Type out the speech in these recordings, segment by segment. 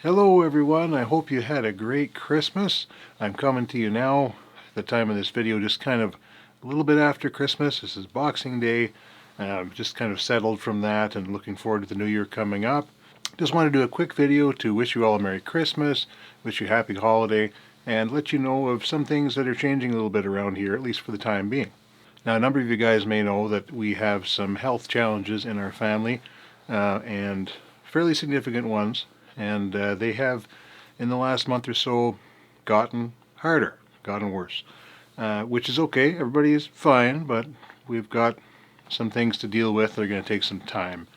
Hello everyone, I hope you had a great Christmas. I'm coming to you now, the time of this video, just kind of a little bit after Christmas. This is Boxing Day. I'm just kind of settled from that and looking forward to the new year coming up. Just want to do a quick video to wish you all a Merry Christmas, wish you a happy holiday, and let you know of some things that are changing a little bit around here, at least for the time being. Now, a number of you guys may know that we have some health challenges in our family, and fairly significant ones. And they have, in the last month or so, gotten harder, gotten worse, which is okay. Everybody is fine, but we've got some things to deal with. They're going to take some time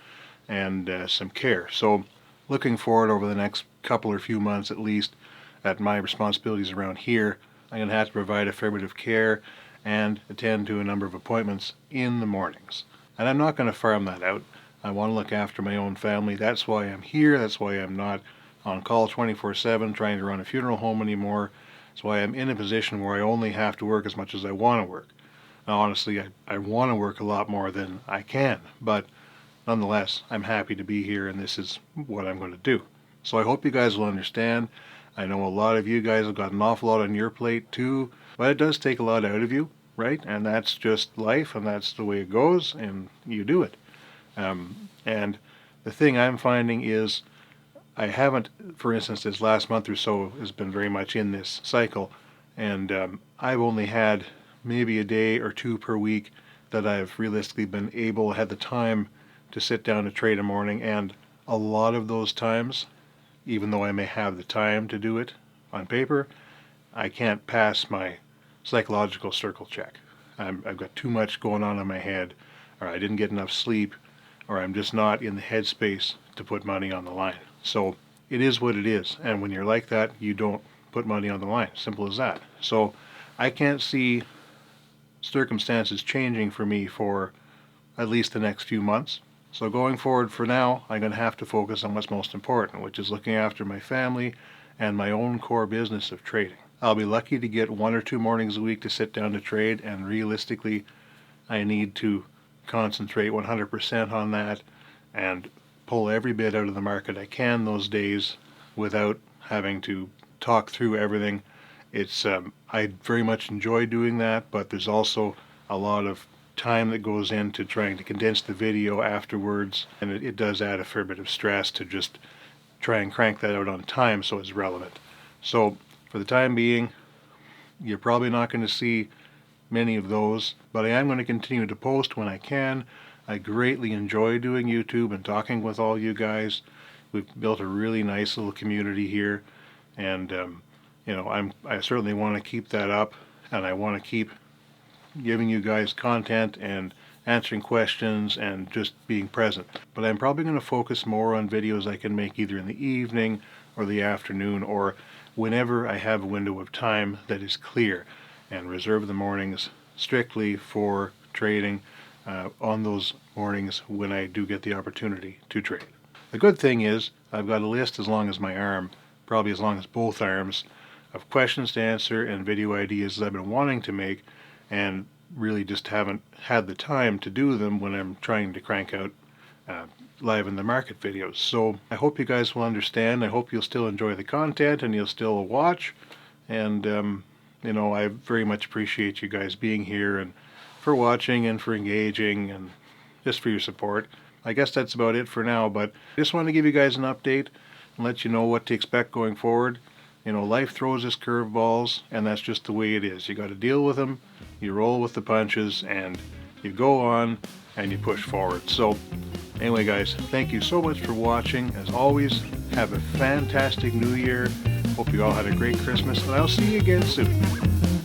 and some care. So looking forward over the next couple or few months at least at my responsibilities around here, I'm going to have to provide a fair bit of care and attend to a number of appointments in the mornings. And I'm not going to farm that out. I want to look after my own family. That's why I'm here. That's why I'm not on call 24/7 trying to run a funeral home anymore. That's why I'm in a position where I only have to work as much as I want to work. Now, honestly, I want to work a lot more than I can, but nonetheless, I'm happy to be here, and this is what I'm going to do. So I hope you guys will understand. I know a lot of you guys have got an awful lot on your plate too, but it does take a lot out of you, right? And that's just life, and that's the way it goes, and you do it. And the thing I'm finding is I haven't, for instance, this last month or so has been very much in this cycle, and I've only had maybe a day or two per week that I've realistically been able, had the time to sit down to trade a morning, and a lot of those times, even though I may have the time to do it on paper, I can't pass my psychological circle check. I've got too much going on in my head, or I didn't get enough sleep, or I'm just not in the headspace to put money on the line. So it is what it is, and when you're like that, you don't put money on the line. Simple as that. So I can't see circumstances changing for me for at least the next few months. So going forward for now, I'm going to have to focus on what's most important, which is looking after my family and my own core business of trading. I'll be lucky to get 1 or 2 mornings a week to sit down to trade, and realistically, I need to concentrate 100% on that and pull every bit out of the market I can those days without having to talk through everything. It's I very much enjoy doing that, but there's also a lot of time that goes into trying to condense the video afterwards, and it does add a fair bit of stress to just try and crank that out on time so it's relevant. So for the time being, you're probably not going to see many of those, but I am going to continue to post when I can. I greatly enjoy doing YouTube and talking with all you guys. We've built a really nice little community here, and I certainly want to keep that up, and I want to keep giving you guys content and answering questions and just being present. But I'm probably going to focus more on videos I can make either in the evening or the afternoon, or whenever I have a window of time that is clear, and reserve the mornings strictly for trading on those mornings when I do get the opportunity to trade. The good thing is I've got a list as long as my arm, probably as long as both arms, of questions to answer and video ideas that I've been wanting to make, and really just haven't had the time to do them when I'm trying to crank out live in the market videos. So I hope you guys will understand. I hope you'll still enjoy the content and you'll still watch, and I very much appreciate you guys being here and for watching and for engaging and just for your support. I guess that's about it for now, but I just want to give you guys an update and let you know what to expect going forward. Life throws us curveballs, and that's just the way it is. You got to deal with them, you roll with the punches, and you go on and you push forward. So anyway, guys, thank you so much for watching. As always, have a fantastic new year. Hope you all had a great Christmas, and I'll see you again soon.